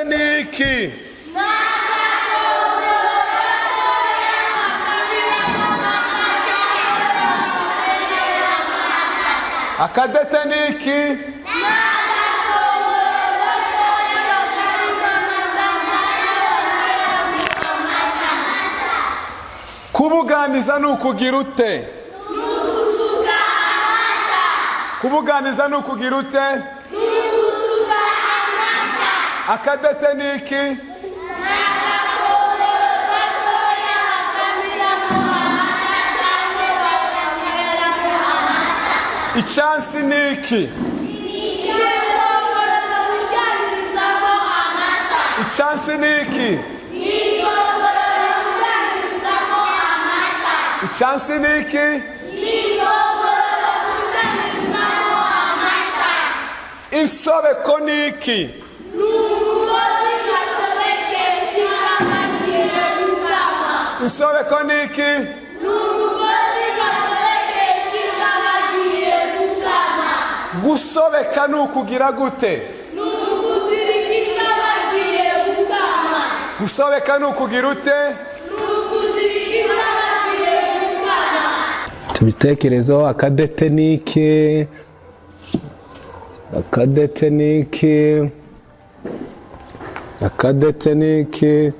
niki? Akadete niki? Kubuganiza nukugira ute? Nugusuka amata. Kubuganiza nukugira ute? Nugusuka amata. Akadete niki? Icyansi niki? Icyansi niki? Icyansi niki? Insobeko niki? Insobeko niki? Gusobeka nukugira gute? Nukuzirikisha bagiye gukama. Gusobeka nukugira ute? Nukuzirikisha bagiye gukama. Tubitekerezo. Akadete niki? Akadete niki? Akadete niki?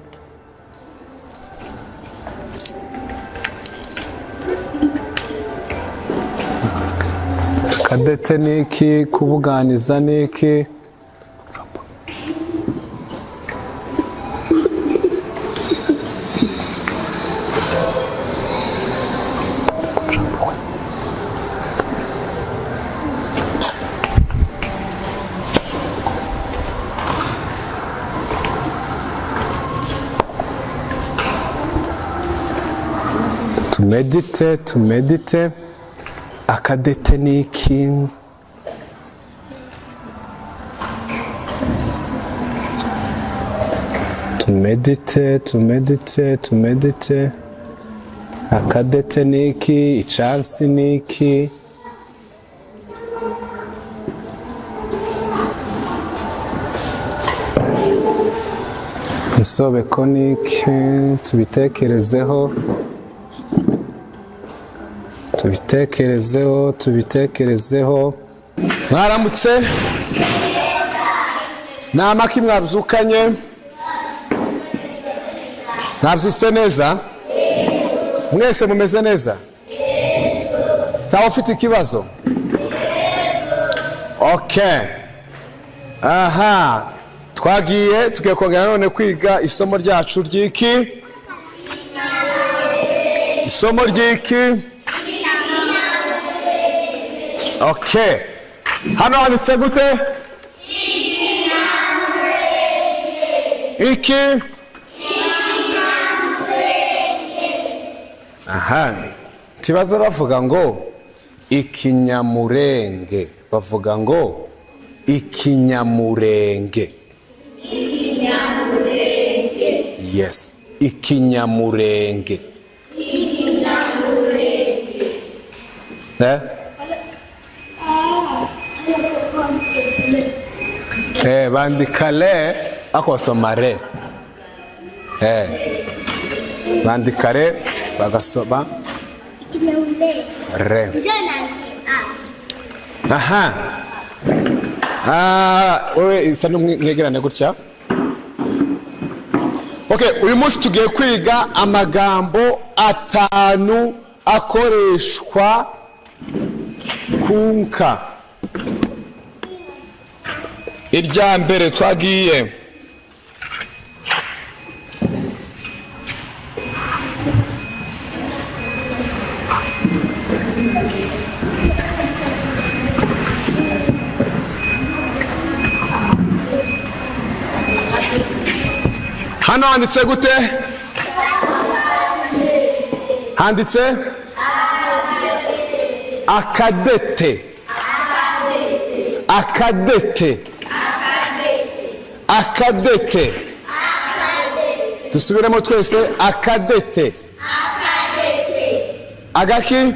Akadete niki? Kubuganiza niki? Tumedite. Akadete niki? Tumedite. Akadete niki? Icyansi niki? Insobeko niki? Tubitekerezeho. Mwaramutse? Namaki mwabyukanye? Mwabyutse neza? Mwese mumeze neza? Tawe ufite ikibazo? Okay. Aha. Tugiye kongera none kwiga isomo ryacu ry'iki? Isomo ry'iki? Okay. Hano handitse gute? Iki? Aha. Tibaza bavuga ngo Ikinyamulenge. Bavuga ngo Ikinyamulenge. Yes. Ikinyamulenge. Bandikale akosomare. Bandikare bagasoba re. Aha. Wewe isa n'umwegerane gutya. Okay, uyu munsi tugiye kwiga amagambo atanu akoreshwa kunka. Irya mbere twagiye hano handitse gute? Handitse akadete. Dusubiremo twese. Akadete. Agaki?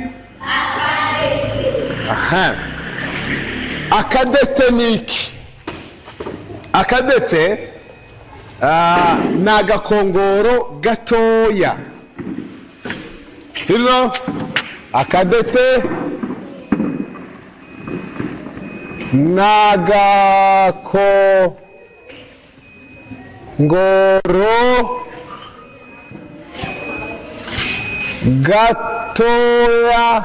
Aha. Akadete niki? Akadete ni agakongoro gatoya, sibyo? Akadete ni agakongoro gatoya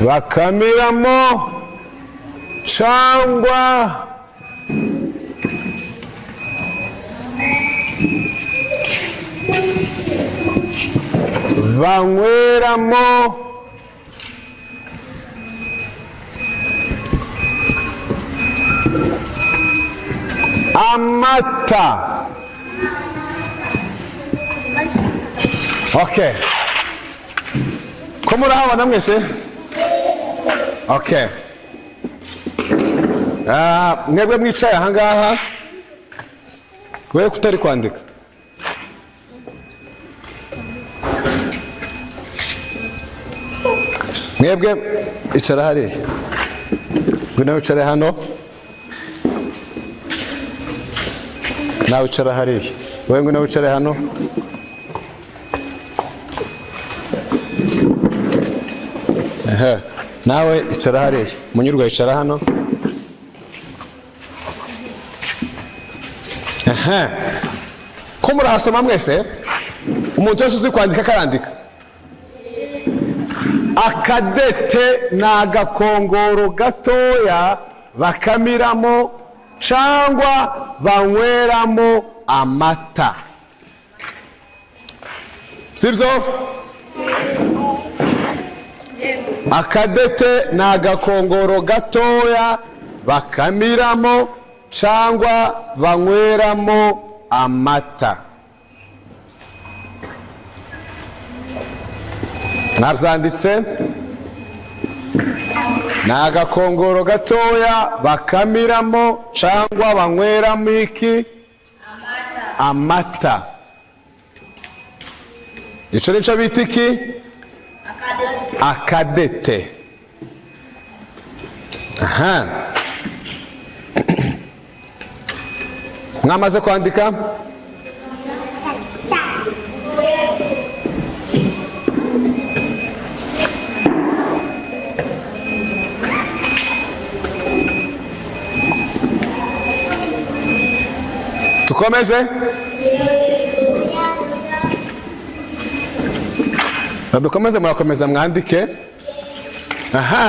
bakamiramo cyangwa banyweramo amata. Okay. Ko murahabona mwese? Okay. Mwebwe mwicaye aha ngaha, wewe kutari kwandika. Mwebwe icara hariya. Ngwino wicare hano. Nawe wicara hariya. Wewe ngwino wicare hano. Nawe icara hariya. Munyurwa yicara hano. Ko murahasoma mwese? Umuntu wese uzi kwandika karandika. Akadete ni agakongoro gatoya bakamiramo cyangwa banyweramo amata, sibyo? Akadete ni agakongoro gatoya bakamiramo cyangwa banyweramo amata. Nabyanditse? Ni agakongoro gatoya bakamiramo cyangwa banyweramo iki? Amata. Icyo nicyo bita iki? Akadete. Aha. Mwamaze kwandika? Tukomeze? Dukomeze, murakomeza mwandike. Aha.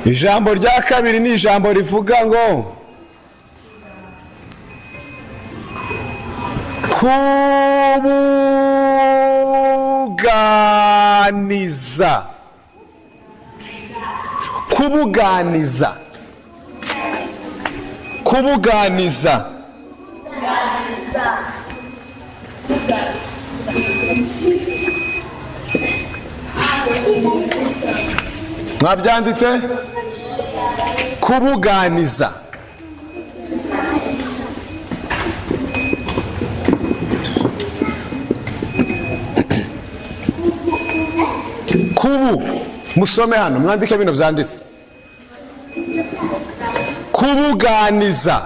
Ijambo rya kabiri ni ijambo rivuga ngo kubuganiza. Kubuganiza. Kubuganiza. Mwabyanditse? Kubuganiza. Kubu, musome hano, mwandike bino byanditse. Kubuganiza.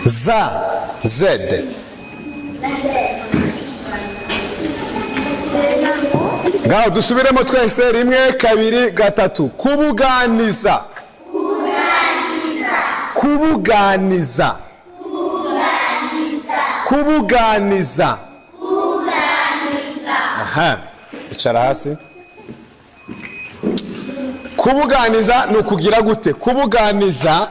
Za, zed. Ngaho dusubiremo twese, rimwe, kabiri, gatatu. Kubuganiza. Kubuganiza. Kubuganiza. Aha, icara hasi. Kubuganiza ni ukugira gute? Kubuganiza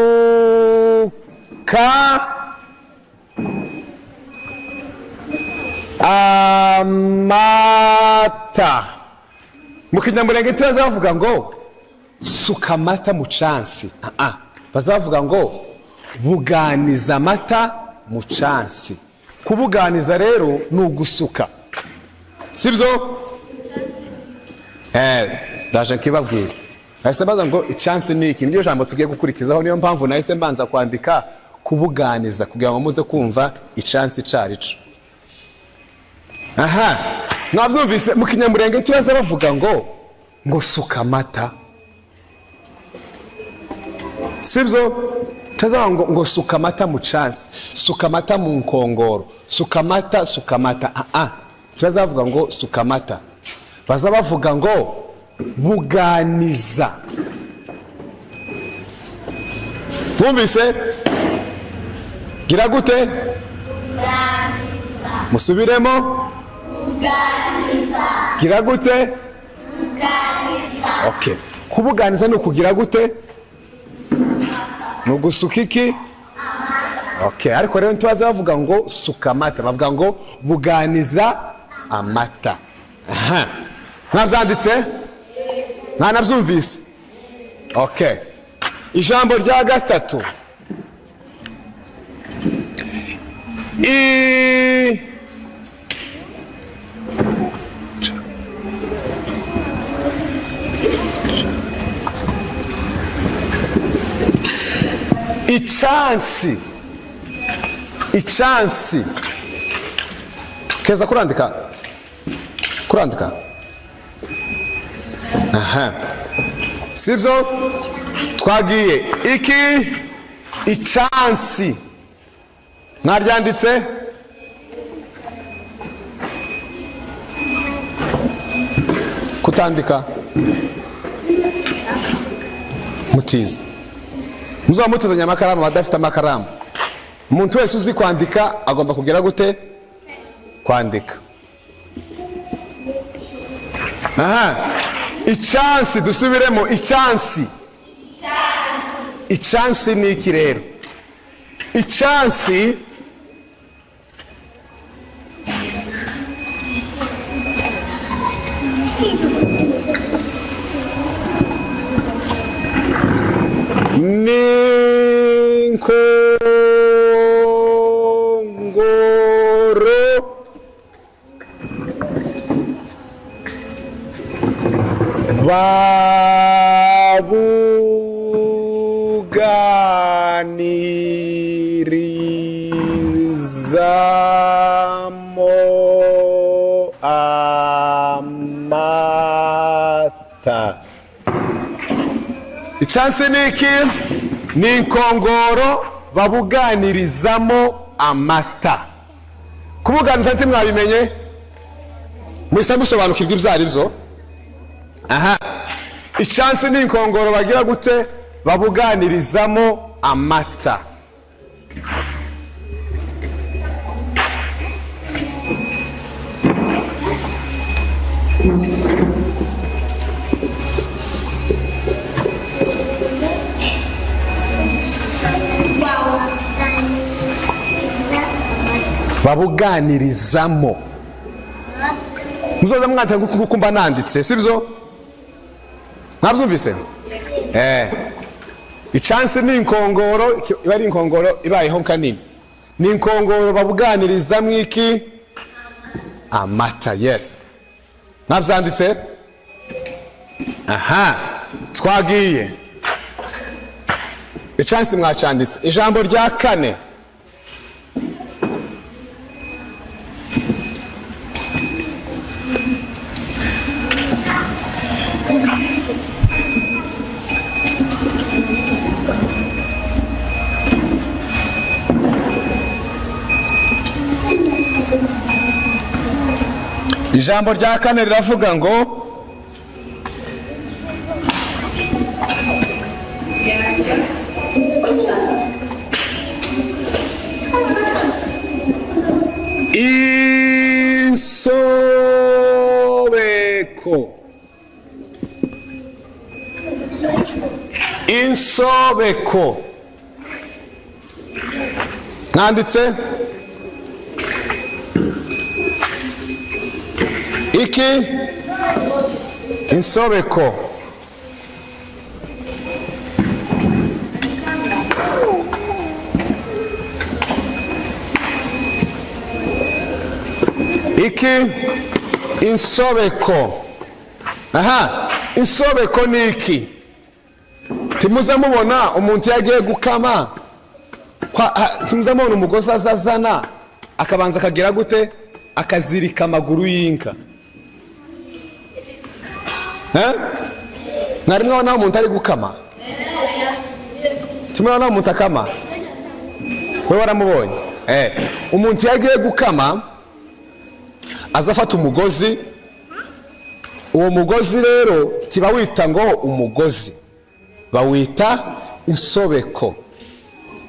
nugusuka amata. Mu Kinyamulenge bazavuga ngo suka amata mu cansi. Bazavuga ngo buganiza amata mu cansi. Kubuganiza rero ni ugusuka, sibyo? Ndaje nkibabwire. Nahise mbaza ngo icansi ni iki, niryo jambo tugiye gukurikizaho, niyo mpamvu nahise mbanza kwandika kubuganiza kugira ngo muze kumva icansi carico. Aha, mwabyumvise mu Kinyamulenge kiraza bavuga ngo suka amata, sibyo? Taza ngo suka amata mu cansi, suka amata mu nkongoro, suka amata. Taza bavuga ngo suka amata, baza bavuga ngo buganiza. Mwumvise? Gira gute? Buganiza. Musubiremo? Buganiza. Gira gute? Buganiza. Okay. Kubuganiza ni ukugira gute? Ni ugusuka iki? Okay, ariko rero ntibaza bavuga ngo suka amata, bavuga ngo buganiza amata. Aha. Mwabyanditse? Mwanabyumvise? Okay. Ijambo rya gatatu. Icansi. Icansi. Keza kurandika. Aha. Sibyo? Twagiye iki? Icansi. Mwaryanditse? Kutandika mutiza. Muzaba mutizanya amakaramu, badafite amakaramu. Umuntu wese uzi kwandika agomba kugira gute? Kwandika. Aha. Icansi, dusubiremo icansi. Icansi ni iki rero? Icansi ni nkongoro babuganirizamo amata. Icansi ni iki? Ni inkongoro babuganirizamo amata. Kubuganiza nti mwabimenye? Mwese musobanukirwa ibyo ari byo? Aha. Icansi ni inkongoro bagira gute? Babuganirizamo amata. Babuganirizamo. Muzoza mwanta gukumba nanditse, sibyo? Nabyumvise? Icansi ni inkongoro, iba ari inkongoro ibayeho kanini. Ni inkongoro babuganirizamo iki? Amata, yes. Nabyanditse? Aha. Twagiye. Icansi mwacanditse. Ijambo rya kane. Ijambo rya kane riravuga ngo insobeko. Insobeko. Mwanditse? Iki? Insobeko. iki insobeko. Aha, insobeko ni iki? Timuze mubona umuntu yagiye gukama, timuze mubona umugozi azazana akabanza akagira gute, akazirika amaguru y'inka. Mwari mwabona umuntu ari gukama? Timubona umuntu akama? We waramubonye? Umuntu yagiye gukama azafata umugozi. Uwo mugozi rero tibawita ngo umugozi, bawita insobeko.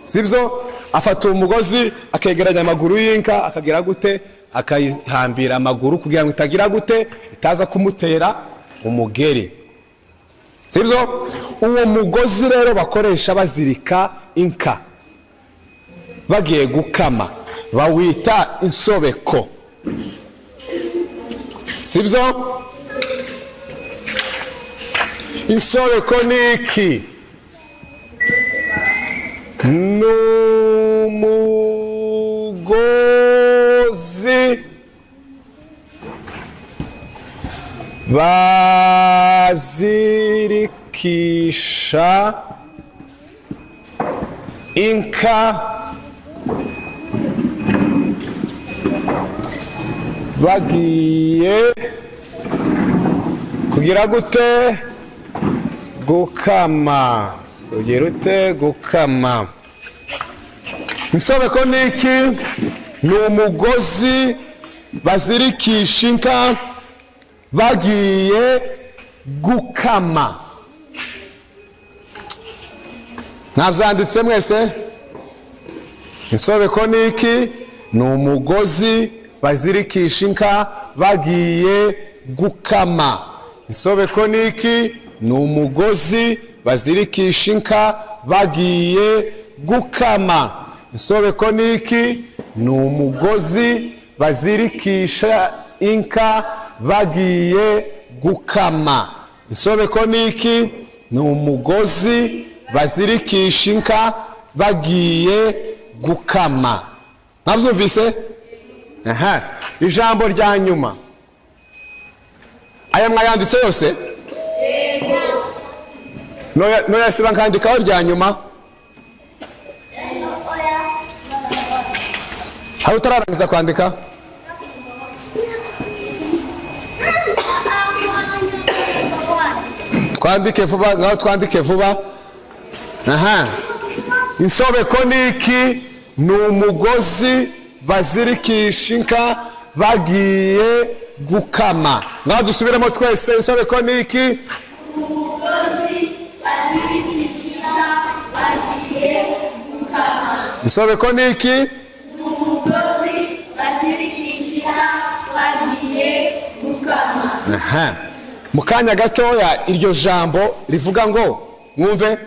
Sibyo? Afata umugozi akegeranya amaguru y'inka, akagira gute, akayihambira amaguru kugira ngo itagira gute, itaza kumutera umugeri. Sibyo? Uwo mugozi rero bakoresha bazirika inka bagiye gukama bawita insobeko. Sibyo? Insobeko ni iki? N'umugozi bazirikisha inka bagiye kugira gute, gukama. Ugira ute? Gukama. Insobeko ni iki? Ni umugozi bazirikisha inka bagiye gukama. Navyanditse mwese? Insobeko ni iki? Ni umugozi bazirikisha inka bagiye gukama. Insobeko ni iki? Ni umugozi bazirikisha inka bagiye gukama. Insobeko ni iki? Ni umugozi bazirikisha inka bagiye gukama. Insobeko ni iki? Ni umugozi bazirikisha inka bagiye gukama. Nabyumvise? Aha, ijambo rya nyuma. Aya mwayanditse yose? Noya siba nkandikaho rya nyuma. Hari utararangiza kwandika? Twandike vuba, ngaho twandike vuba. Aha, insobeko ni iki? Ni umugozi bazirikisha inka bagiye gukama. Ngaho dusubiremo twese, insobeko ni iki? Umugozi bazirikisha inka bagiye gukama. Insobeko ni iki? Umugozi bazirikisha inka bagiye gukama. Aha, mu kanya gatoya iryo jambo rivuga ngo, mwumve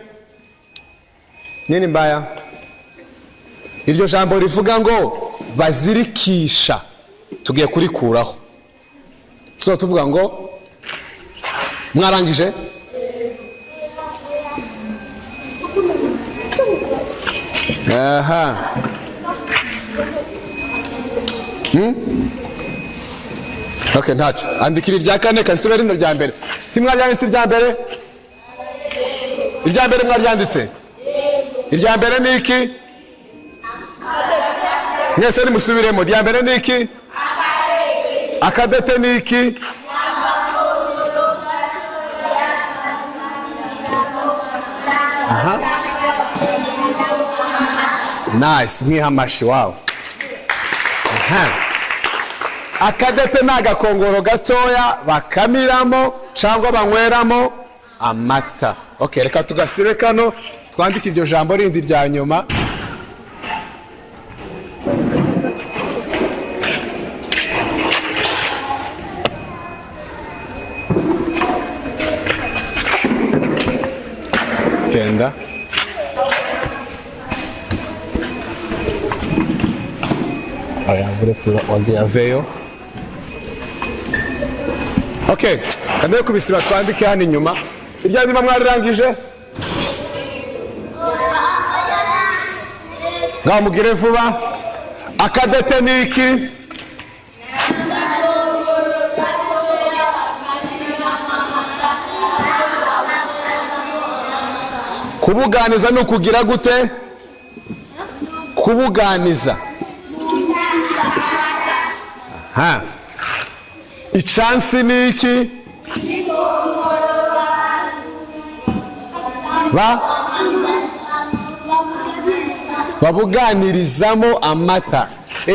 nini mbaya, iryo jambo rivuga ngo bazirikisha, tugiye kurikuraho. Tuzo tuvuga ngo, mwarangije? Aha. Okay, ntacho. Andikira irya kane kasibe rino rya mbere. Timwaryanditse irya mbere? Irya mbere mwaryanditse? Irya mbere ni iki? Mwese nimusubiremo. Irya mbere ni iki? Akadete ni iki? Aha. Nice, mwihamashi, wow. Aha. Akadete ni agakongoro gatoya bakamiramo cyangwa banyweramo amata. Okay, reka tugasibe kano twandike iryo jambo rindi rya nyuma. Tenda. Aya, buretse wagiye aveyo. Okay, kandaye kubisiba twandike hano inyuma. Irya nyuma mwarirangije? Ngaho mugire vuba. Akadete ni iki? Kubuganiza ni ukugira gute? Kubuganiza. Aha. Icyansi ni iki? Babuganirizamo amata.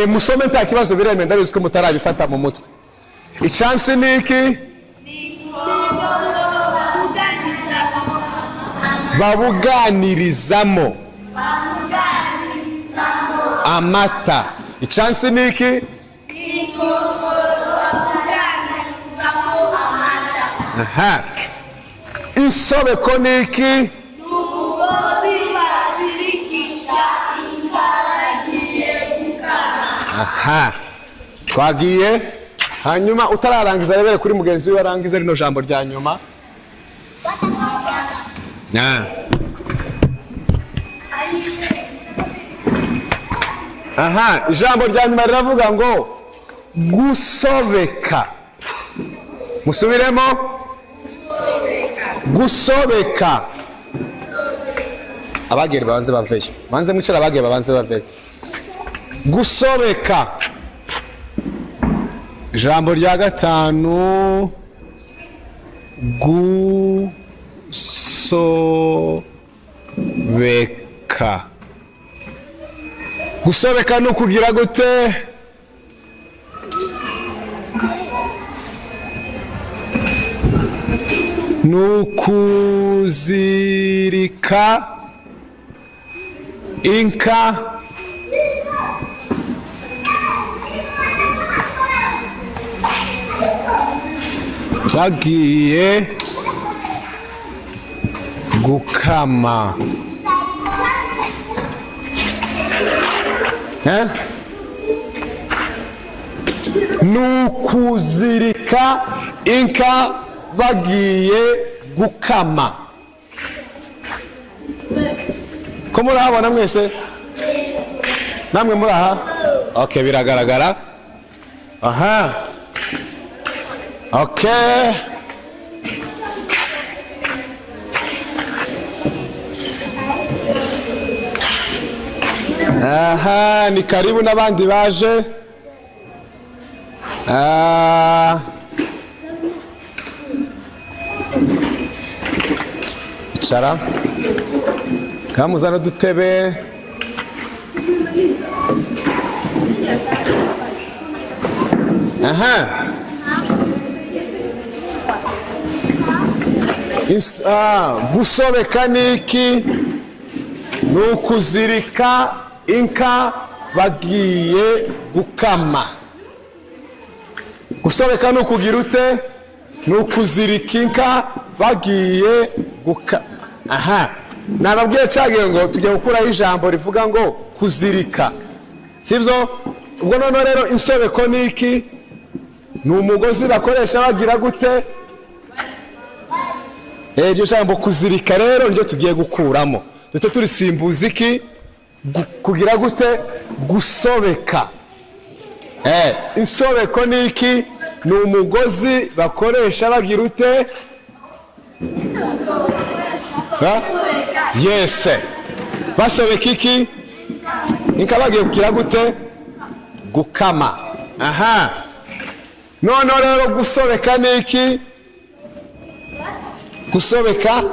Musome nta kibazo bireme, ndabizi ko mutarabifata mu mutwe. Icyansi ni iki? Babuganirizamo amata. Icyansi ni iki? Aha. Insobeko ni iki? Aha. Twagiye. Hanyuma utararangiza rebere kuri mugenzi we warangiza rino jambo rya nyuma. Aha, ijambo rya nyuma riravuga ngo gusobeka. Musubiremo. Gusobeka. Abagere babanze baveyo. Banze mwicara abagere babanze baveyo. Gusobeka. Ijambo rya gatanu gusobeka. Gusobeka ni ukugira gute? Ni ukuzirika inka bagiye gukama. Ni ukuzirika inka bagiye gukama. Ko murahabona mwese? Namwe muraha? Okay, biragaragara. Aha. Okay. Aha, ni karibu n'abandi baje. Icara. Kamuzana dutebe. Aha. Gusobeka ni iki? Ni ukuzirika inka bagiye gukama. Gusobeka ni ukugira ute? Ni ukuzirika inka bagiye gukama. Aha. Nababwiye cagiye ngo tujye gukuraho ijambo rivuga ngo kuzirika. Sibyo? Ubwo none rero insobeko ni iki? Ni umugozi bakoresha bagira gute? Iryo jambo kuzirika rero nje tugiye gukuramo. Dute turisimbuza iki? Kugira gute? Gusobeka. Insobeko ni iki? Ni umugozi bakoresha bagira ute? Yes. Basobeka iki? Inka bagiye kugira gute? Gukama. Aha. None rero gusobeka ni iki? Gusobeka?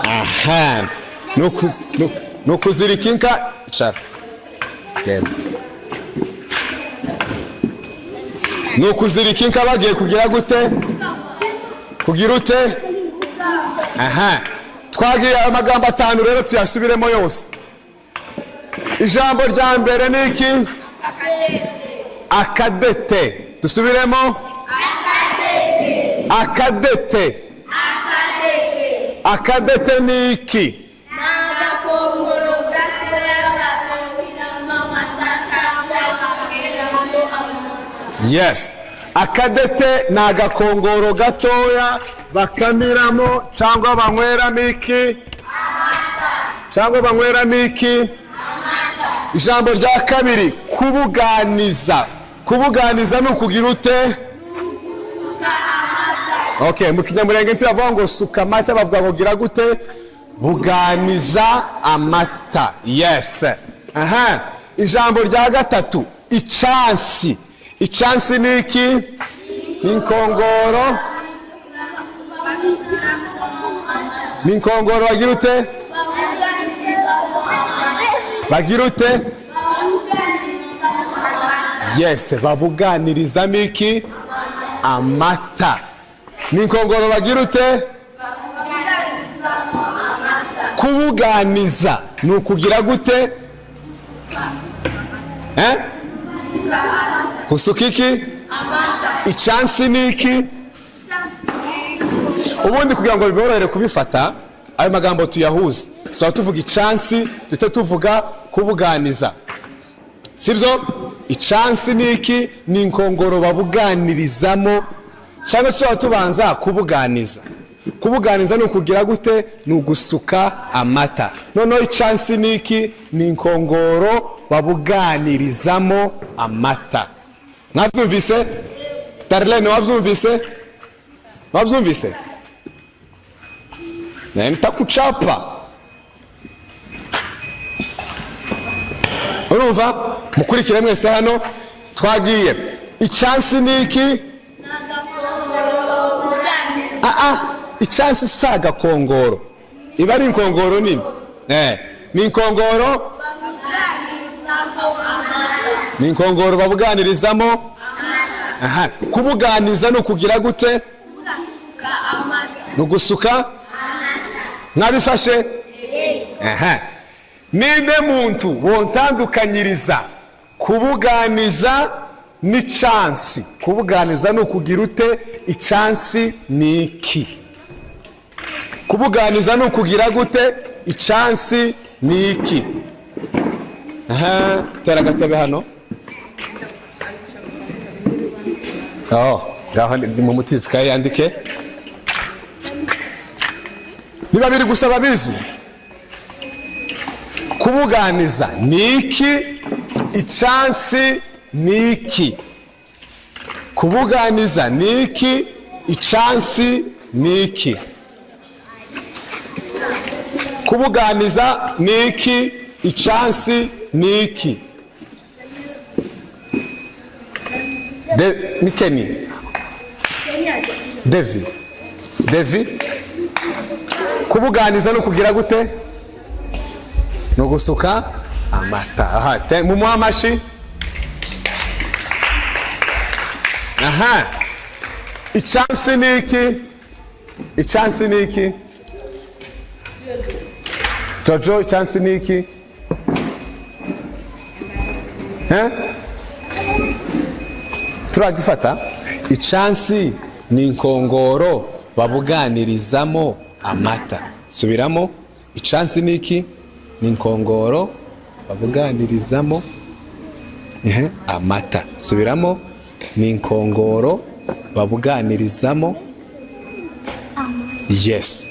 Aha. Nukuzirika inka. Icara. Genda. Nukuzirika inka bagiye kugira gute? Kugira ute? Aha. Twagiye amagambo atanu rero tuyasubiremo yose. Ijambo rya mbere ni iki? Akadete. Dusubiremo? Akadete. Akadete ni iki? Yes. Akadete ni agakongoro gatoya bakamiramo cyangwa banyweramo iki? Cyangwa banyweramo iki? Ijambo rya kabiri kubuganiza. Kubuganiza ni ukugira ute? Okay, mu Kinyamulenge turavuga ngo suka amata, bavuga ngo gira gute? Buganiza amata. Yes. Aha. Ijambo rya gatatu, icyansi. Icyansi ni iki? Ni inkongoro. Ni inkongoro bagira ute? Bagira ute? Yes, babuganirizamo iki? Amata. Ni inkongoro bagira ute? Kubuganiza ni ukugira gute? Kusuka iki? Icyansi ni iki? Ubundi kugira ngo biborohere kubifata, ayo magambo tuyahuze. So tuvuga icyansi, duhita tuvuga kubuganiza. Sibyo? Icyansi ni iki? Ni inkongoro babuganirizamo, cyangwa se tubanza kubuganiza. Kubuganiza ni ukugira gute? Ni ugusuka amata. Noneho icyansi ni iki? Ni inkongoro babuganirizamo amata. Mwabyumvise? Darlene, wabyumvise? Wabyumvise? Nitakuchapa. Urumva? Mukurikire mwese hano twagiye. Icyansi ni iki? Icyansi saga kongoro. Iba ari inkongoro nini? Ni inkongoro? Ni inkongoro babuganirizamo? Aha. Kubuganiza ni ukugira gute? Ni ugusuka? Mwabifashe? Aha. Ninde muntu wontandukanyiriza kubuganiza n'icyansi? Kubuganiza ni ukugira ute? Icyansi ni iki? Kubuganiza ni ukugira gute? Icyansi ni iki? Aha, tera gatebe hano. Ngaho ndi mu mutizi kaye yandike. Niba biri gusaba bizi. Kubuganiza ni iki? Icyansi ni iki? Kubuganiza ni iki? Icyansi ni iki? Kubuganiza ni iki? Icyansi ni iki? Ni Kenny. Devi. Kubuganiza no kugira gute? No gusuka amata. Aha, mu mwamashi. Aha. Icyansi ni iki? Icyansi ni iki? Jojo, icyansi ni iki? Turagifata. Icyansi ni inkongoro babuganirizamo amata. Subiramo. Icyansi ni iki? Ni inkongoro babuganirizamo amata. Subiramo. Ni inkongoro babuganirizamo. Yes.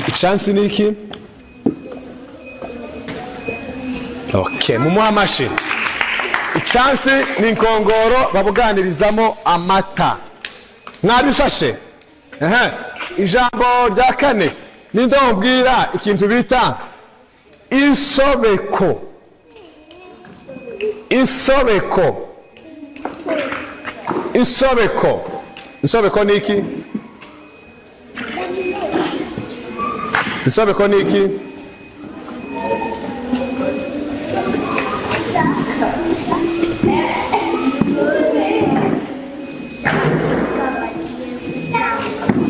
Icyansi ni iki? Okay, mumuhamashi. Icyansi ni inkongoro babuganirizamo amata. Mwabifashe? Ijambo rya kane, ninde wambwira ikintu bita insobeko? Insobeko. Insobeko. Insobeko ni iki? Insobeko ni iki?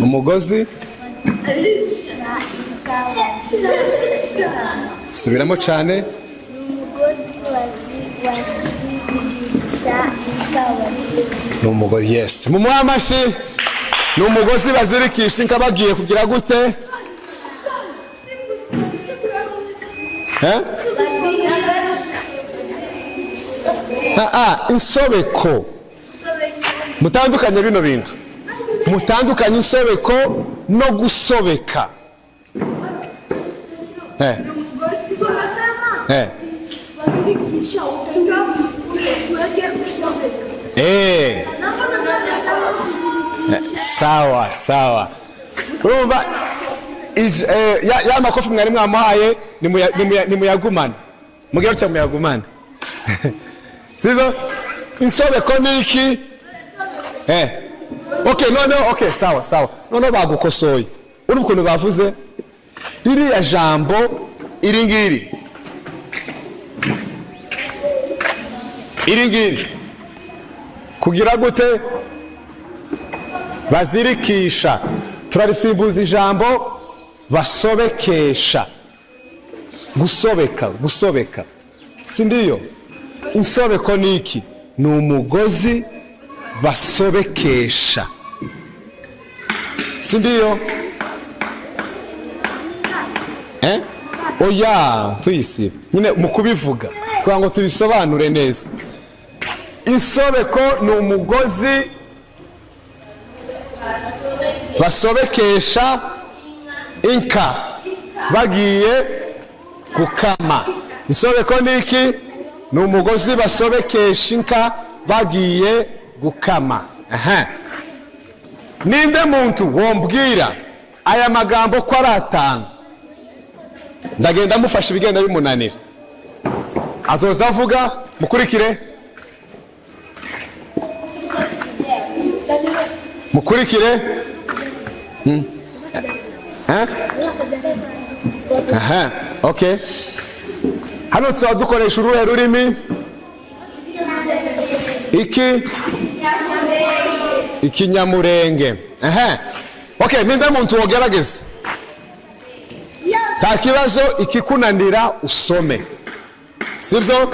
Umugozi? Subiramo cyane. Ni umugozi, yes. Mu mwamashi. Ni umugozi bazirikisha inka bagiye kugira gute? Insobeko. Mutandukanye bino bintu. Mutandukanye insobeko no gusobeka. Sawa sawa. Urumva ya makofi mwari mwamuhaye nimuyagumane. Mugero cyo muyagumane. Sivyo? Insobeko niki? Okay, sawa. None bagukosoye. Urumva ukuntu bavuze iriya jambo iri ngiri kugira gute bazirikisha, turarisimbuza ijambo basobekesha. Gusobeka si ndiyo? Insobeko niki? Ni umugozi basobekesha, si ndiyo? Oya tuyisiba nyine mu kubivuga kugira ngo tubisobanure neza. Insobeko ni umugozi basobekesha inka bagiye gukama. Insobeko niki? Ni umugozi basobekesha inka bagiye gukama. Ninde muntu wombwira aya magambo ko ari 5? Ndagenda mufasha ibigenda bimunanira. Azoza avuga, mukurikire. Okay. Hano tuba dukoresha uruhe rurimi? Ikinyamulenge. Okay, ninde muntu wogerageza? Nta kibazo, ikikunanira usome. Sibyo?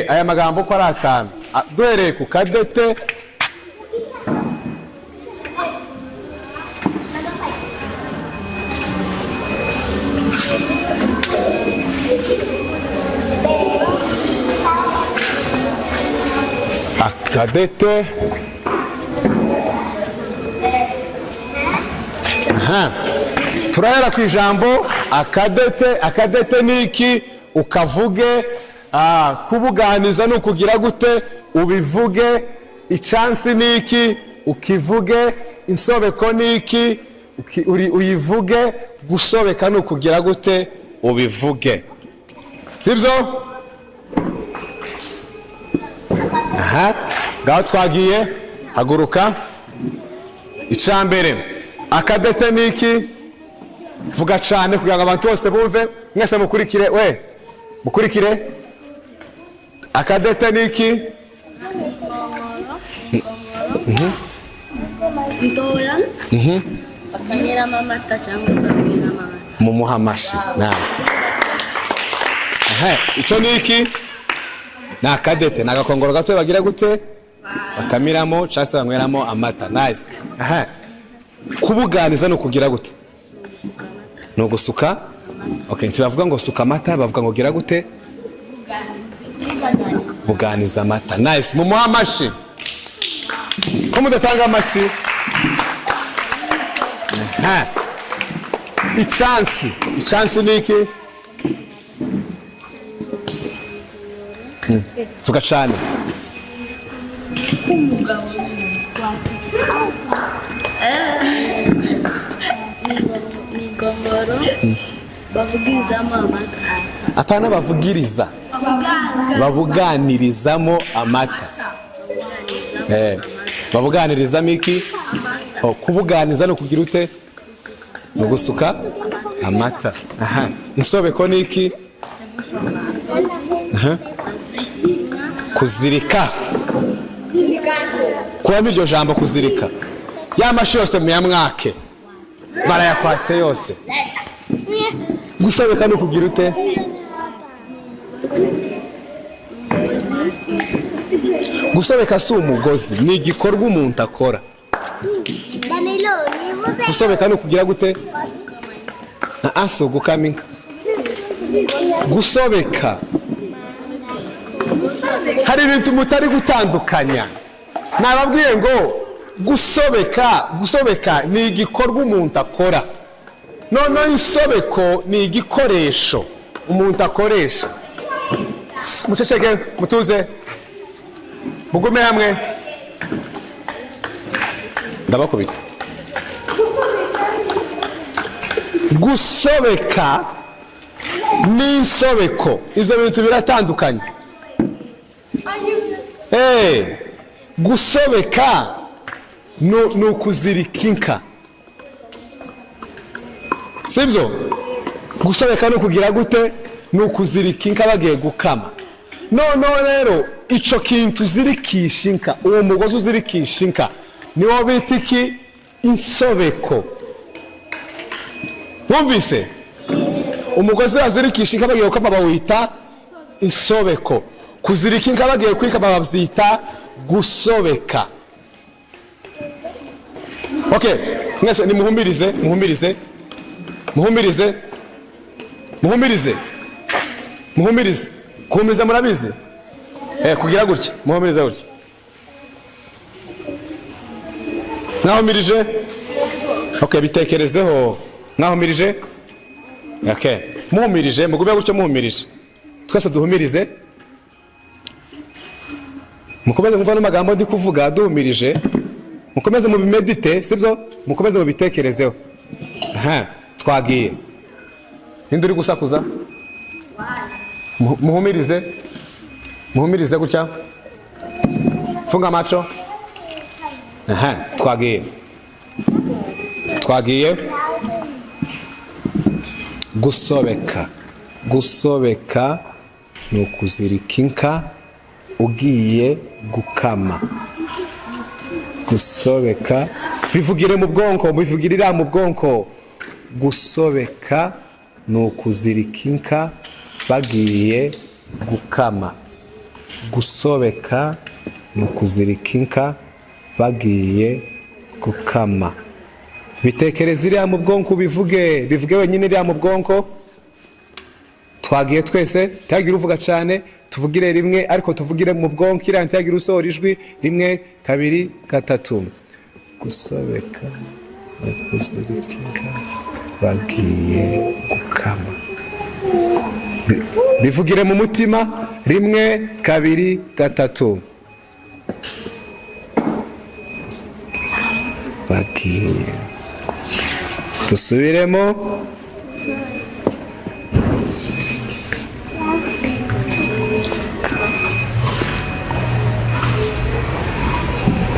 Aya magambo ko ari 5. Duhereye ku Kadete. Kadete. Turahera ku ijambo akadete. Akadete niki? Ukavuge. Kubuganiza ni ukugira gute? Ubivuge. Icyansi niki? Ukivuge. Insobeko niki? Uyivuge. Gusobeka ni ukugira gute? Ubivuge. Sibyo? Ngaho twagiye. Haguruka. Icambere akadete niki? Vuga cyane kugira ngo abantu bose bumve. Mwese mukurikire. Akadete niki? Ntoya. Bakamiramo amata cyangwa se bakamiramo amata. Mumuha amashi. Nice. Icyo niki? Ni akadete. Ni agakongoro gato bagira gute? Bakamiramo cyangwa se banyweramo amata. Nice. Kubuganiza no kugira gute? No gusuka. Okay, ntibavuga ngo suka amata, bavuga ngo gira gute? Buganiza amata. Nice. Mumuha amashi. Ko mudatanga amashi? Ichansi niki? Vuga cyane. Ngongoro bavugirizamo amata. Apana bavugiriza. Babuganirizamo amata. Babuganirizamo iki? Kubuganiza no kugira ute? No gusuka amata. Insobeko niki? Kuzirika. Kuramo iryo jambo kuzirika. Ya mashi yose muyamwake. Barayakwatse yose. Gusobeka no kugira ute? Gusobeka si umugozi, ni igikorwa umuntu akora. Gusobeka no kugira gute? So gukaminka. Gusobeka hari ibintu mutari gutandukanya. Nababwiye ngo gusobeka ni igikorwa umuntu akora. None insobeko ni igikoresho umuntu akoresha. Muceceke mutuze. Mugume hamwe. ndabakubita. Gusobeka n'insobeko ibyo bintu biratandukanye. Gusobeka ni ukuzirika inka, sibyo? Gusobeka ni ukugira gute? Ni ukuzirika inka bagiye gukama. Noneho rero icyo kintu uzirikisha inka, uwo mugozi uzirikisha inka niwo bita iki? Insobeko. Wumvise? Umugozi bazirikisha inka bagiye gukama bawita insobeko. Kuzirika inka bagiye kwikama babyita gusobeka. Okay, mwese nimuhumirize, muhumirize, muhumirize, muhumirize, muhumirize. Kuhumiriza murabizi? Kugira gutya, muhumirize gutya. Mwahumirije? Okay, bitekerezeho. Mwahumirije? Okay, muhumirije, mugume gutyo muhumirije. Twese duhumirize. Mukomeze mumva n'amagambo ndi kuvuga duhumirije. Mukomeze mu bimedite, sibyo? Mukomeze mu bitekerezeho. Twagiye. Ninde uri gusakuza? Muhumirize. Muhumirize gutya. Funga amacho. Twagiye. Twagiye. Gusobeka. Gusobeka ni ukuzirika inka ugiye gukama. Gusobeka bivugire mu bwonko, bivugirira mu bwonko. Gusobeka ni ukuzirika inka bagiye gukama. Gusobeka ni ukuzirika inka bagiye gukama. Bitekereze iriya mu bwonko, bivuge wenyine iriya mu bwonko. Twagiye twese, ntiyagira uvuga cyane, tuvugire rimwe ariko tuvugire mu bwonko, iriya ntiyagira usohora ijwi. 1, 2, 3. Gusobeka ni ukuzirika inka bagiye gukama. Bivugire mu mutima. 1, 2, 3. Bagiye. Dusubiremo.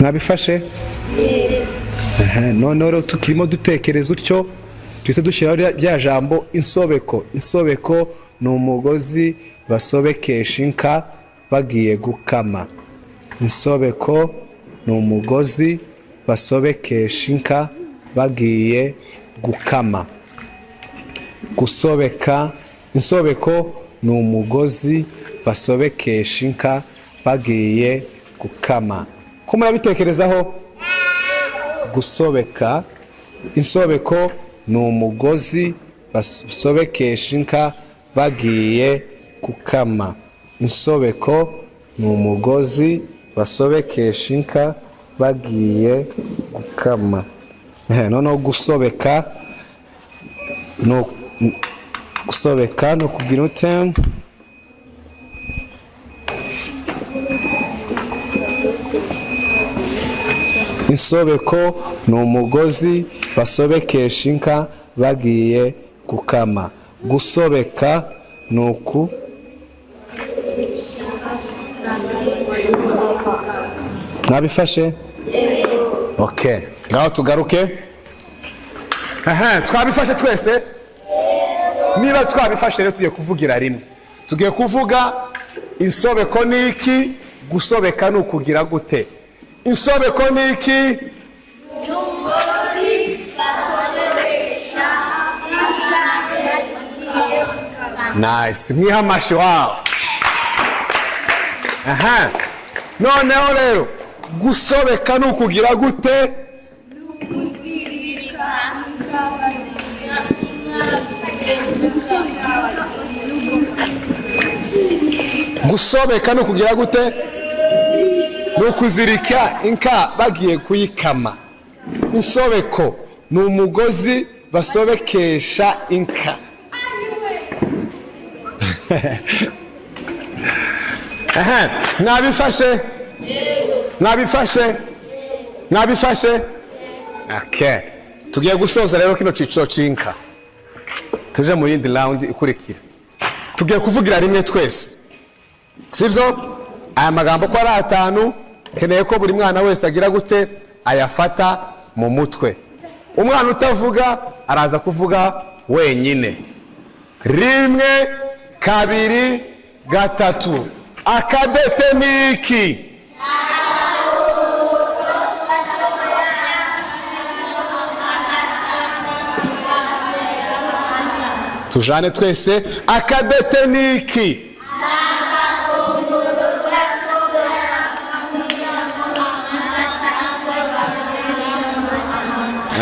Mwabifashe? None tukirimo dutekereza utyo twese dushyiraho rya jambo insobeko. Insobeko ni umugozi basobekesha inka bagiye gukama. Insobeko ni umugozi basobekesha inka bagiye gukama. Gusobeka. Insobeko ni umugozi basobekesha inka bagiye gukama. Ko murabitekerezaho? Gusobeka. Insobeko ni umugozi basobekesha inka bagiye gukama. Insobeko ni umugozi basobekesha inka bagiye gukama. Noneho gusobeka ni ukugira ute? Insobeko ni umugozi basobekesha inka bagiye gukama. Gusobeka ni uku. Mwabifashe? Okay, ngaho tugaruke. Twabifashe twese? Niba twabifashe rero tugiye kuvugira rimwe. Tugiye kuvuga insobeko ni iki, gusobeka ni ukugira gute. Insobeko ni iki? Nice, mwihamashi. Wow. Noneho rero gusobeka ni ukugira gute? Gusobeka ni ukugira gute? Ni ukuzirika inka bagiye kuyikama. Insobeko ni umugozi basobekesha inka. Mwabifashe? Mwabifashe? Mwabifashe? Okay. Tugiye gusoza rero kino ciciro cinka. Tuje mu yindi round ikurikira. Tugiye kuvugira rimwe twese. Sibyo? Aya magambo ko ari 5 keneye ko buri mwana wese agira gute ayafata mu mutwe. Umwana utavuga araza kuvuga wenyine. 1 2 3 akadete niki. Tujane twese akadete niki.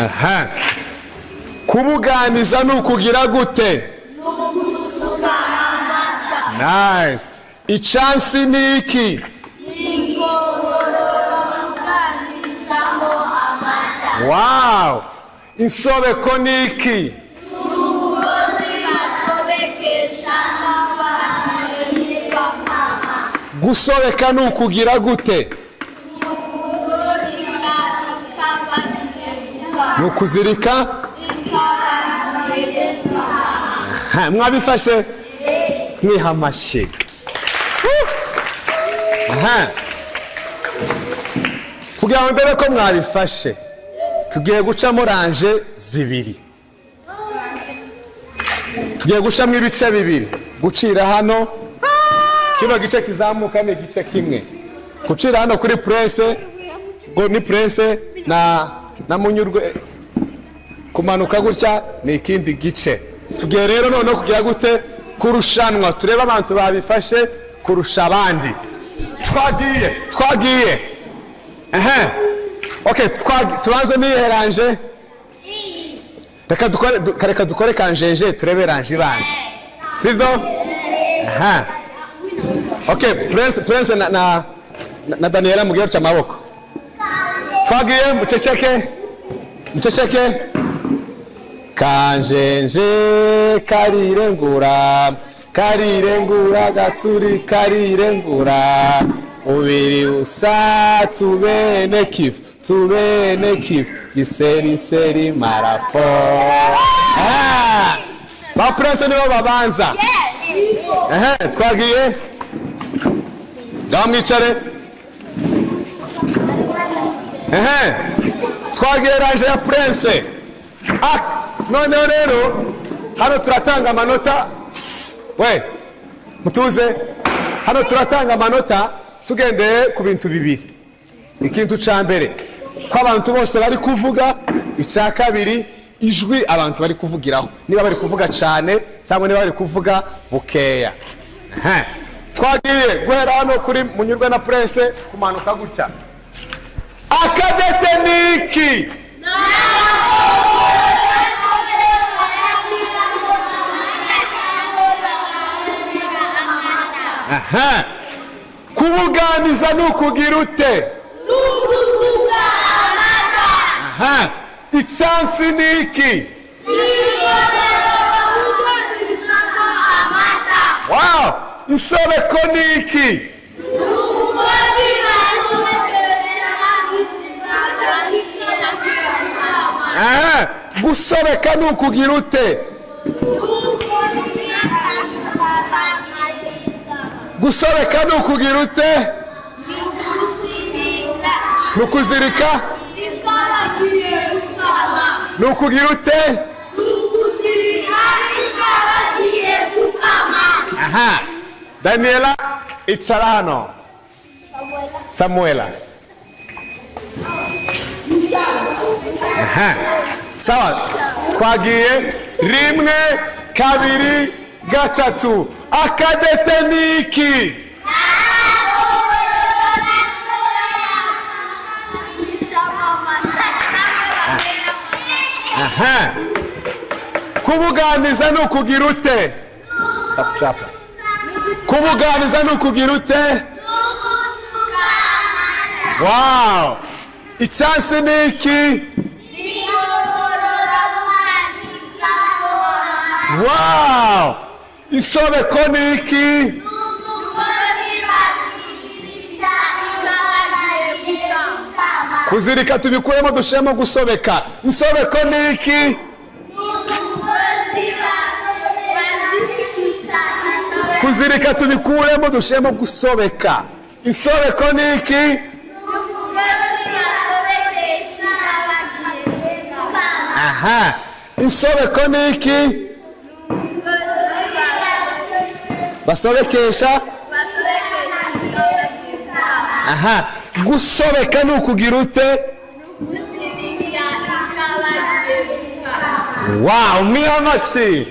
Aha. Kubuganiza nukugira gute? Nice. Ichansi niki. Wow. Insobeko niki. Gusobeka nukugira gute? Nukuzirika? Mwabifashe? Mwihamashe. Kugira ngo ndebe ko mwabifashe, tugiye gucamo ranje zibiri. Tugiye gucamo ibice bibiri. Gucira hano, kino gice kizamuka ni igice kimwe. Gucira hano kuri Prince, ngo ni Prince na Munyurwe, kumanuka gutya ni ikindi gice. Tugiye rero none kugira gute kurushanwa, tureba abantu babifashe kurusha abandi. Twagiye. Okay, tubanze niheranje. Reka dukore kanjenje turebe ranje ibanze. Sivyo? Okay, Prince na Daniela mugiye cya maboko. Twagiye muceceke. Kanjenje karirengura gaturi karirengura ubiri usa tubene kifu giseri marapo. Ba Prince nibo babanza. Twagiye mwicare. Twagiye ranje ya Prince. None rero hano turatanga amanota. We mutuze, hano turatanga amanota tugendeye ku bintu bibiri. Ikintu ca mbere ko abantu bose bari kuvuga, icya kabiri ijwi abantu bari kuvugiraho, niba bari kuvuga cyane cyangwa niba bari kuvuga bukeya. Twagiye guhera hano kuri Munyurwe na Prince kumanuka gutya. Akadete niki. Kubuganiza nukugira ute? Nukusuka amata. Ichansi niki. Wow, insobeko niki. Gusobeka nukugira ute? Gusobeka nukugira ute? Nukuzirika? Nukugira ute? Daniela, icara hano. Samuela. Sawa, twagiye 1 2 3 akadete niki. Kubuganiza nukugira ute? Takuchapa. Kubuganiza nukugira ute? Wow! Ichansi niki? Wow! Isobeko niki? kuzirika tubikuremo dushiremo gusobeka. Insobeko ni iki? Kuzirika tubikuremo dushiremo gusobeka. Insobeko ni iki? Aha. Insobeko ni iki? Basobekesha? Aha. Gusobeka ni ukugira ute? Wow, mwihamashi.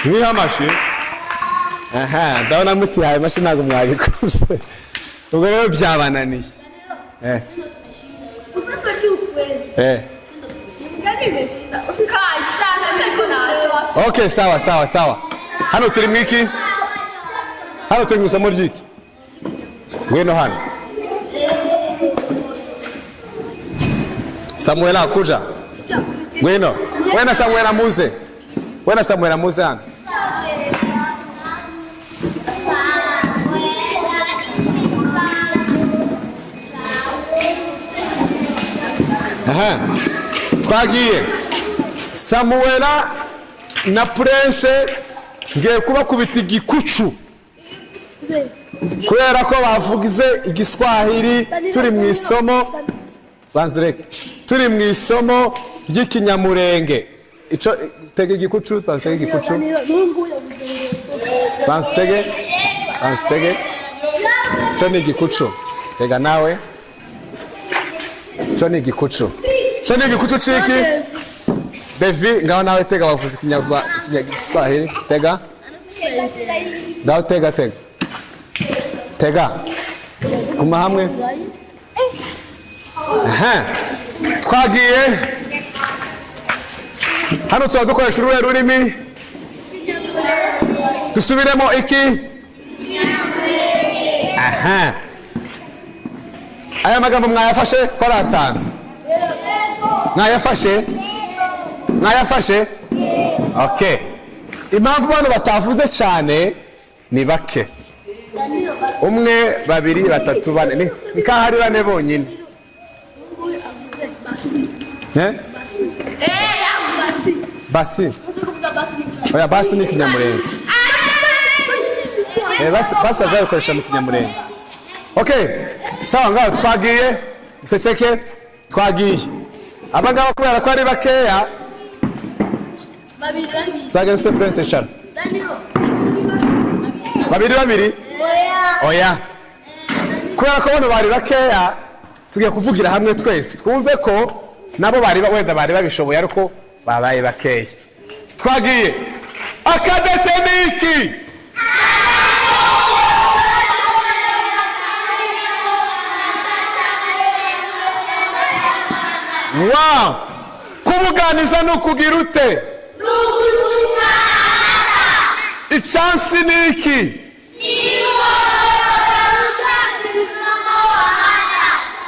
Mwihamashi. Aha, ndabona mutihaye mashi ntabwo mwabikoze. Ubwo rero byabananiye. Okay, sawa. Hano turi mwiki? Hano turi mw'isomo ry'iki? Ngwino hano. Samuela kuja. Ngwino. Wena Samuela muze. Wena Samuela muze hano. Aha. Twagiye. Samuela na Prince ngiye kubakubita igikucu. Kubera ko bavugize igiswahili turi mu isomo banzureke. Turi mu isomo ry'Ikinyamulenge. Ico tege igikucu, tege igikucu. Banzutege. Ico ni igikucu. Tega nawe. Ico ni igikucu. Ico ni igikucu ciki? Devi, ngaho nawe tega bavuze ikinyarwanda. Tega. Ngaho tega. Tega. Kuma hamwe. Aha. Twagiye. Hano tuba dukoresha uruhe rurimi? Dusubiremo iki? Aha. Aya magambo mwayafashe ko ari 5. Mwayafashe? Okay. Impamvu bano batavuze cyane ni bake. 1, 2, 3, 4. Ni kahari bane bonyine. Basi. Oya basi ni Ikinyamulenge. Basi azakoresha mu Ikinyamulenge. Okay. Sawa ngaho twagiye. Tuceke twagiye. Abagabo kubera ko ari bakeya. Sagere step Prince Charles. Babiri? Oya. Kubera ko bano bari bakeya tugiye kuvugira hamwe twese. Twumve ko nabo wenda bari babishoboye ariko babaye bakeya. Twagiye. Akadetemiki. Wow! Kubuganiza no kugira ute? Ichansi ni iki?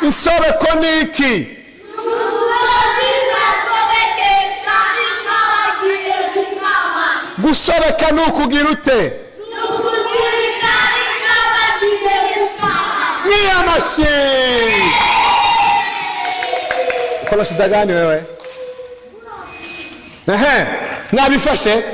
Insobeko ni iki? Gusobeka ni ukugira ute? Ni amashi! Kola shida gani wewe? Mwabifashe?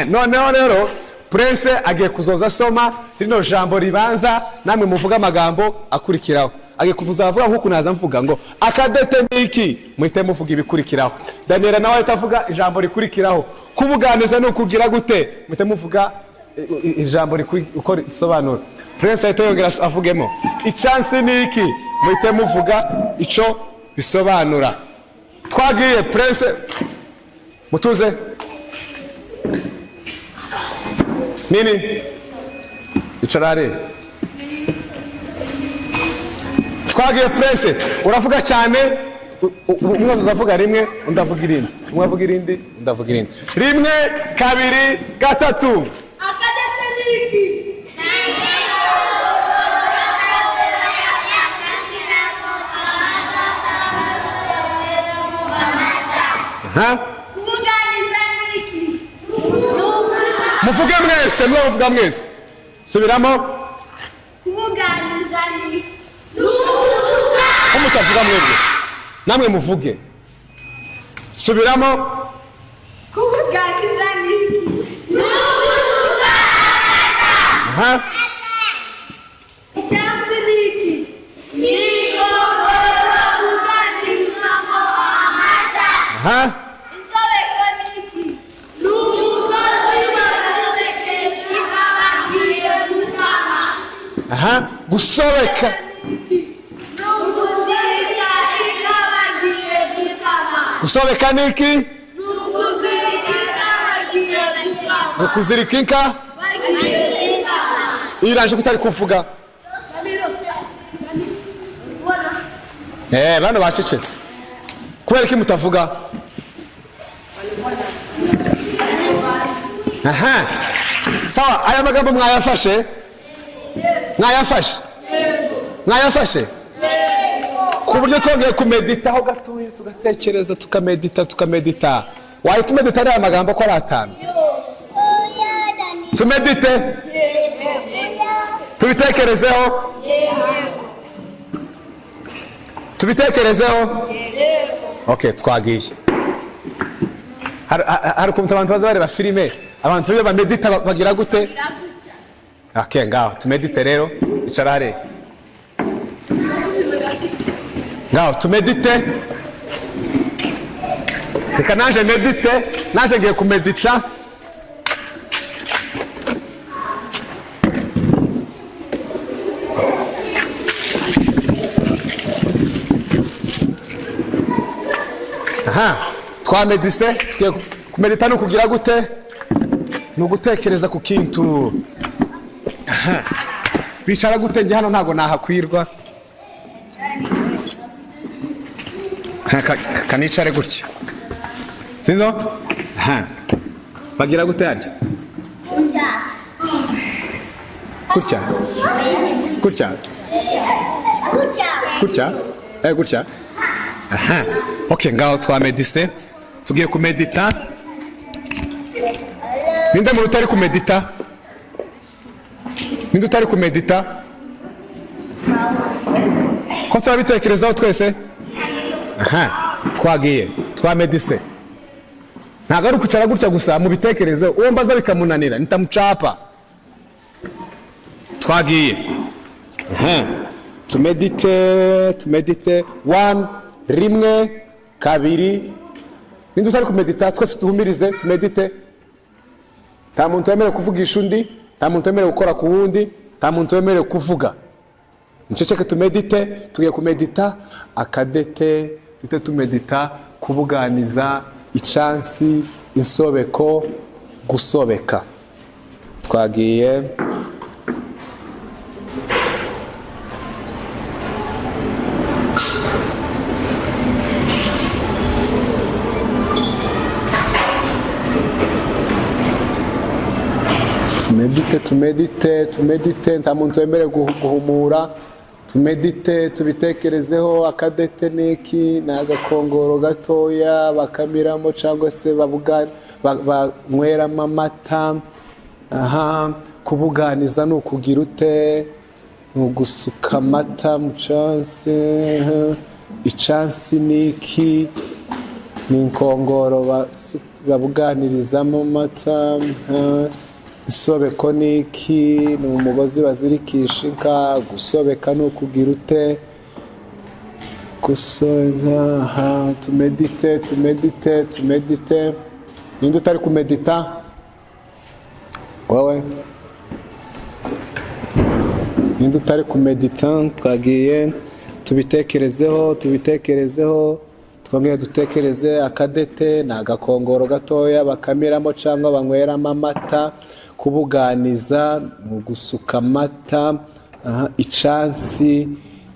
Noneho rero Prince agiye kuzoza soma rino jambo ribanza namwe muvuga amagambo akurikiraho. Agiye kuvuza avuga nkuko naza mvuga ngo akadetemiki muhite muvuga ibikurikiraho. Daniela nawe atavuga ijambo rikurikiraho. Kubuganiza no kugira gute muhite muvuga ijambo uko risobanura. Prince ahita yongera avugemo ichansi ni iki muhite muvuga ico bisobanura. Twagiye Prince mutuze nini icarare. Twagiye Prince uravuga cyane umwe uzavuga rimwe undavuga irindi umwe avuga irindi undavuga irindi 1 2 3 akadetemiki Muvuge mwese, muvuga mwese. Subiramo. Kubuganiza mutavuga mwebwe namwe muvuge subiramo kubuganiza niki aha icyatsi niki niko kubuganizamo amata aha insobeko niki n'umugozi basobekesha abagiye gukama aha gusobeka n'ukuzirika inka bagiye gukama gusobeka niki n'ukuzirika bagiye gukama ukuzirika inka bagiye gukama iranje kutari kuvuga bano bacecetse kubera ko mutavuga aha sawa aya magambo mwayafashe mwayafashe ku buryo twongeye kumeditaho gatoya tugatekereza tukamedita wahita umedita ariya magambo ko ari atanu tumedite tubitekerezeho ok twagiye hari ukuntu abantu baza bareba filime abantu iyo bamedita bagira gute ok ngaho tumedite rero icara hariya ngaho tumedite reka naje medite naje ngiye kumedita aha twamedise tugiye kumedita ni ukugira gute ni ugutekereza ku kintu aha bicara gute njye hano ntabwo nahakwirwa kanicare gutya sinzo aha bagira gute harya gutya gutya aha ok ngaho twamedise tugiye kumedita ninde muntu utari kumedita ninde utari kumedita ko turabitekerezaho twese aha twagiye twamedise ntabwo ari ukwicara gutya gusa mubitekerezeho uwo mbaza bikamunanira nitamucapa twagiye aha tumedite 1 rimwe kabiri ninde utari kumedita twese tuhumirize tumedite nta muntu wemerewe kuvugisha undi nta muntu wemerewe gukora ku wundi nta muntu wemerewe kuvuga muceceke tumedite tugiye kumedita akadete duhite tumedita kubuganiza icansi insobeko gusobeka twagiye tumedite nta muntu wemerewe guhumura tumedite tubitekerezeho akadete niki ni agakongoro gatoya bakamiramo cyangwa se banyweramo amata aha kubuganiza ni ukugira ute ni ugusuka amata mu cansi icansi niki ni inkongoro babuganirizamo amata isobeko niki ni umugozi bazirikisha inka gusobeka ni ukugira ute gusobeka tumedite ninde utari kumedita wowe ninde utari kumedita twagiye tubitekerezeho twongeye dutekereze akadete ni agakongoro gatoya bakamiramo cyangwa banyweramo amata kubuganiza ni ugusuka amata icansi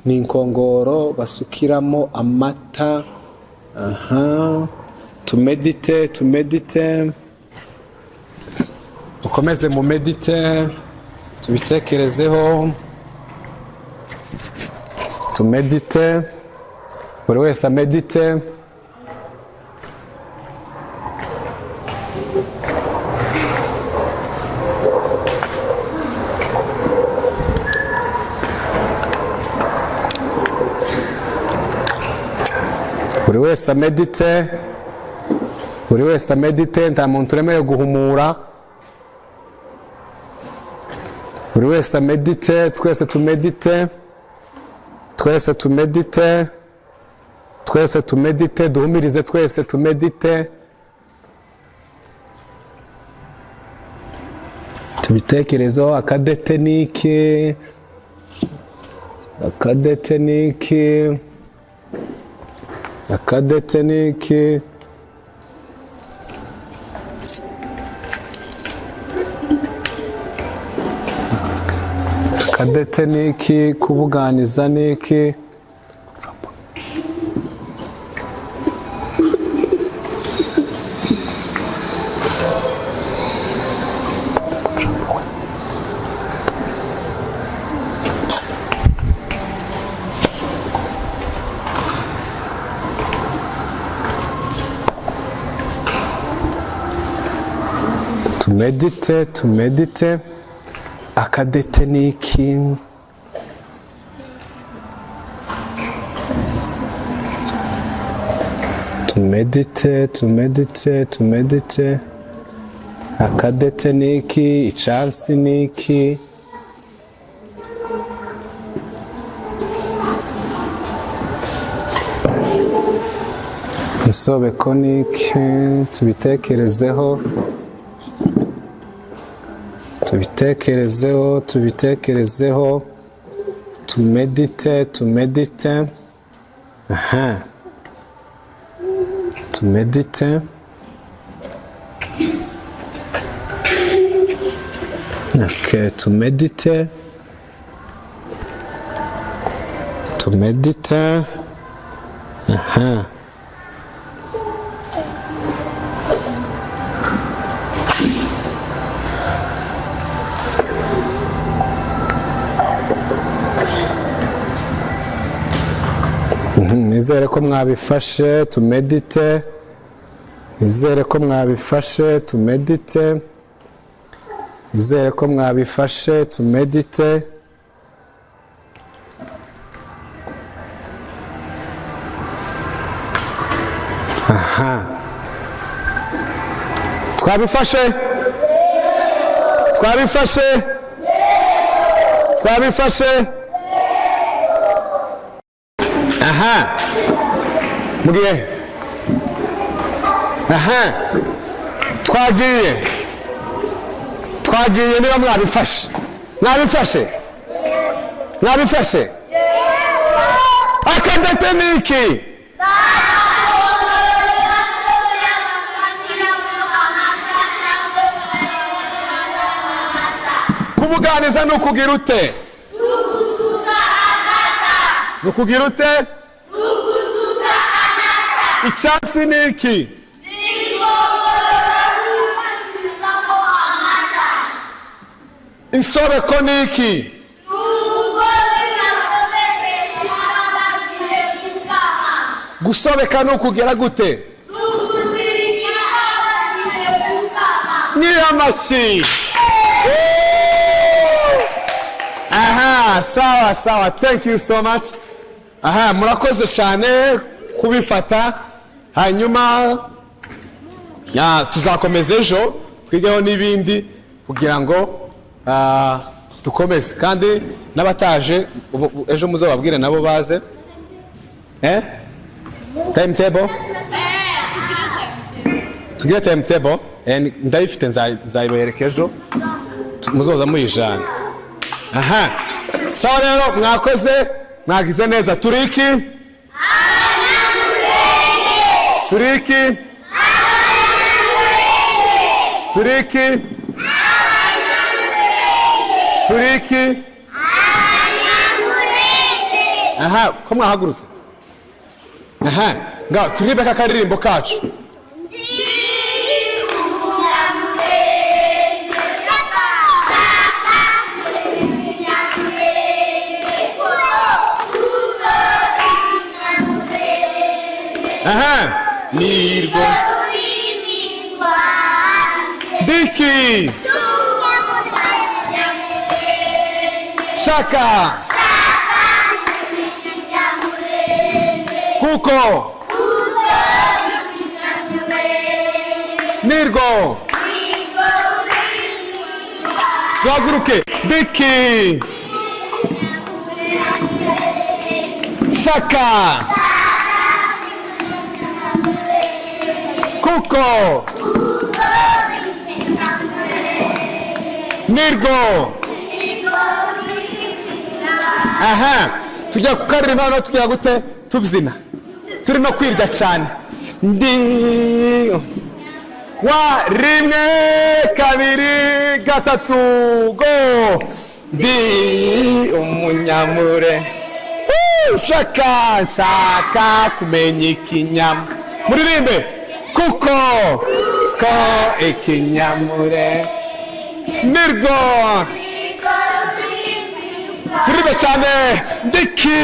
ni inkongoro basukiramo amata aha tumedite ukomeze mu medite tubitekerezeho tumedite buri wese amedite wese amedite, buri wese amedite, nta muntu uremewe guhumura. Buri wese amedite, twese tumedite, twese tumedite, twese tumedite, duhumirize twese tumedite. Tubitekerezo, akadete niki, akadete niki, akadete niki. Akadete niki, kubuganiza niki. Tumedite, tumedite, akadete niki. Tumedite, tumedite, tumedite, akadete niki, ichansi niki. Insobeko niki, tubitekerezeho. Tubitekerezeho, tubitekerezeho. Tumedite, tumedite. Aha. Tumedite. Okay, tumedite. Tumedite. Aha. Nizere ko mwabifashe, tumedite. Nizere ko mwabifashe, tumedite. Nizere ko mwabifashe, tumedite. Aha. Twabifashe? Twabifashe? Twabifashe? Aha. Mugiye. Aha. Twagiye. Twagiye niba mwabifashe. Mwabifashe? Mwabifashe? Akadete niki. Kubuganiza nukugira ute? Nukugira ute? Nukusuka anata. Ichansi niki. Insobeko niki. Gusobeka nukugera gute? Ni amasi. Aha, sawa sawa, thank you so much. Aha, murakoze cyane kubifata. Hanyuma tuzakomeza ejo twigeho n'ibindi kugira ngo dukomeze, kandi n'abataje ejo muzababwire nabo baze. Timetable? Tugire timetable, ndayifite nzayibereka ejo muzoza muyijana. Aha, sawa rero mwakoze, mwagize neza. Turiki? Turiki? Turiki? Turiki? Aha, ko mwahagurutse? Aha, ngaho turirimbe kakaririmbo kacu. Aha, nirgo Diki Shaka Kuko nirwo duhaguruke diki shaka kuko nirwo aha tujya kukarira hano tujya gute tubyina turi no kwirya cyane ndi wa rimwe kabiri gatatu go ndi umunyamure shaka shaka kumenya ikinyam muririmbe kuko ko ikinyamure nirwo turirimbe cyane ndiki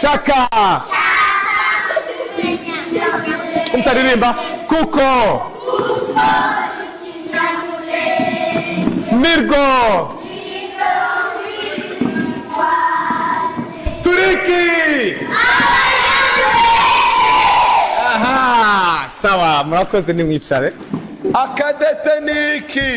shaka umutaririmba kuko nirwo turiki aha sawa murakoze nimwicare akadete niki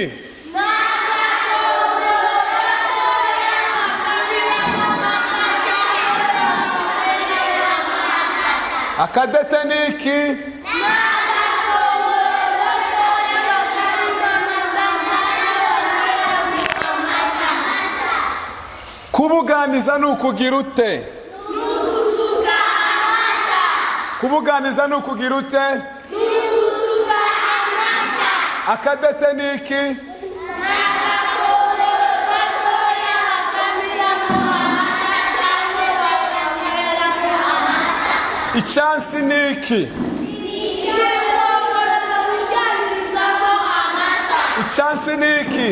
akadete niki kubuganiza ni ukugira ute kubuganiza ni ukugira ute akadete niki icyansi niki icyansi niki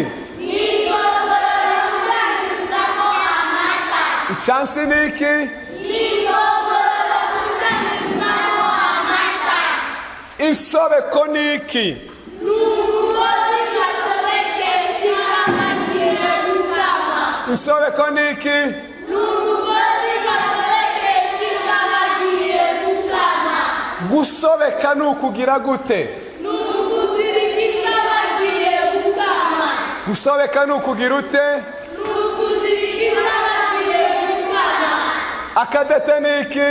icyansi niki insobeko niki insobeko niki gusobeka ni ukugira gute gusobeka ni ukugira ute akadete niki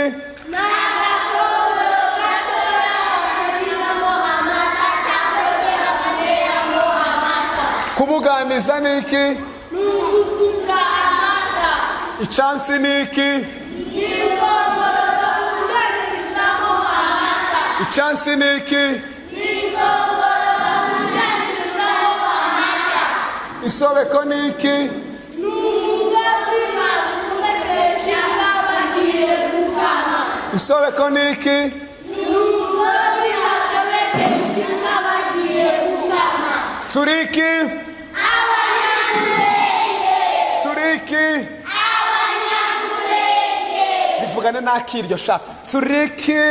kubuganiza niki icyansi niki icyansi niki isobeko niki isobeko niki turiki turiki bivugane n'akiryo sha turiki